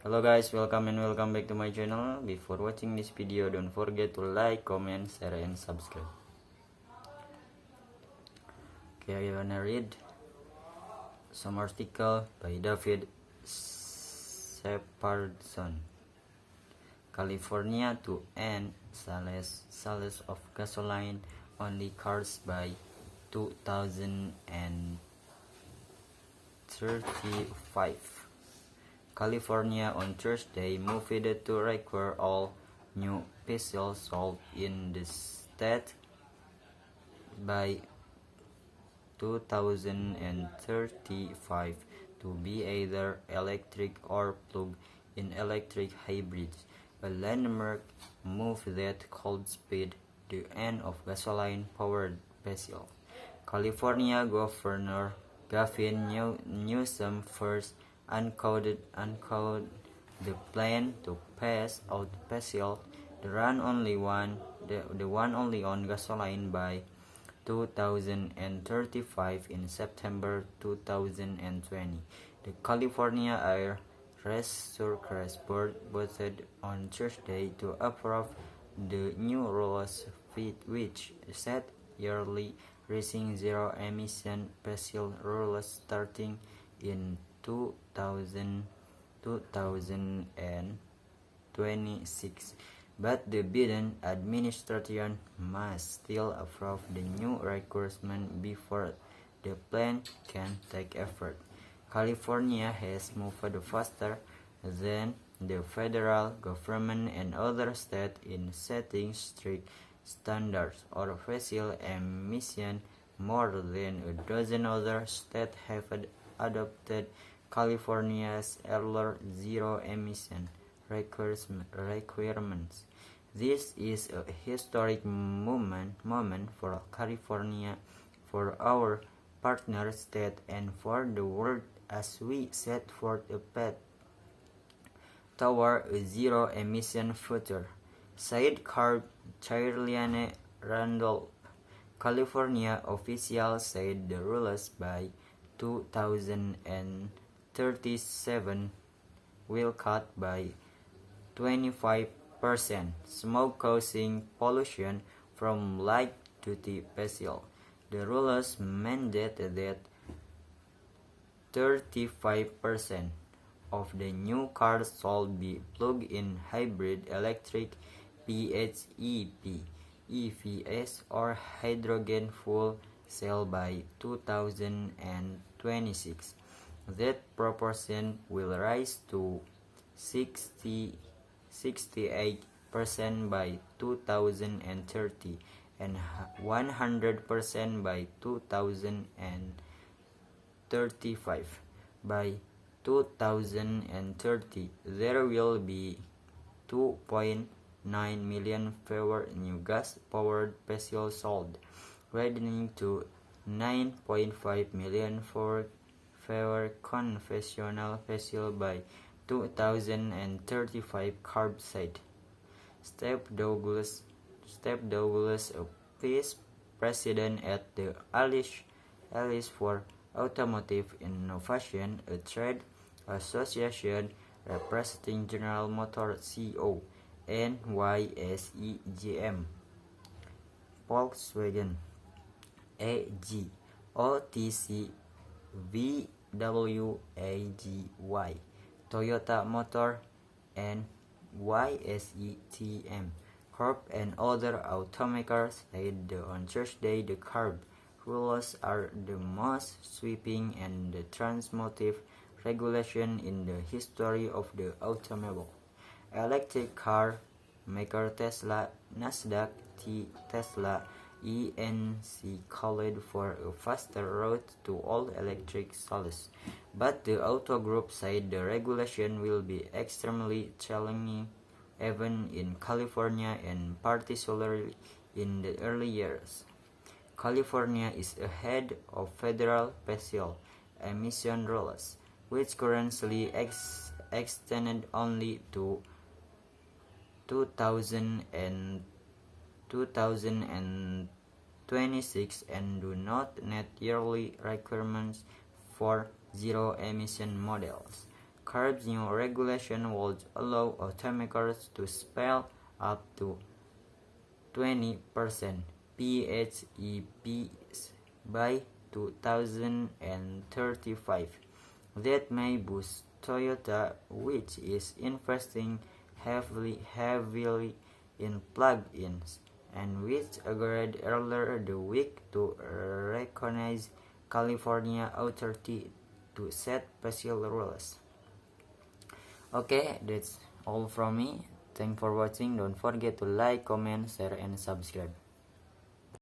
Hello guys, welcome back to my channel. Before watching this video, don't forget to like, comment, share, and subscribe. Okay, I wanna read some article by David Shepardson. California to end sales of gasoline only cars by 2035. California on Thursday moved to require all new vehicles sold in the state by 2035 to be either electric or plug-in electric hybrids, a landmark move that could speed the end of gasoline-powered vehicles. California Governor Gavin Newsom first uncoded the plan to pass out vehicles, the one only on gasoline by 2035 in September 2020. The California Air Resources Board voted on Thursday to approve the new rules which set yearly racing zero-emission vehicle rules starting in 2026, but the Biden administration must still approve the new requirement before the plan can take effect. California has moved faster than the federal government and other states in setting strict standards for vehicle emission. More than a dozen other states have adopted California's earlier zero-emission requirements. This is a historic moment for California, for our partner state, and for the world as we set forth a path toward a zero-emission future, said Chairliane Randolph. California officials said the rules by 2037 will cut by 25% smoke-causing pollution from light-duty vehicles. The rules mandate that 35% of the new cars sold be plug-in hybrid electric PHEV, EVs, or hydrogen fuel cell by 2026. That proportion will rise to 68% by 2030 and 100% by 2035. By 2030, there will be 2.9 million fewer new gas-powered vehicles sold, widening to 9.5 million fewer conventional vehicles by 2035, Carb said. Steve Douglas, a vice president at the Alliance for Automotive Innovation, a trade association representing General Motors CEO, NYSE GM, Volkswagen AG, OTC, VW AGY, Toyota Motor, and YSE TM Corp and other automakers said on Thursday the CARB rules are the most sweeping and transformative regulation in the history of the automobile. Electric car maker Tesla, Nasdaq, Tesla Inc. called for a faster road to all electric sales, but the auto group said the regulation will be extremely challenging even in California and particularly in the early years. California is ahead of federal vehicle emission rules, which currently extended only to 2026 and do not net yearly requirements for zero-emission models. CARB's new regulation would allow automakers to spell up to 20% PHEVs by 2035. That may boost Toyota, which is investing heavily in plug-ins, and which agreed earlier the week to recognize California authority to set special rules. Okay, that's all from me. Thanks for watching. Don't forget to like, comment, share, and subscribe.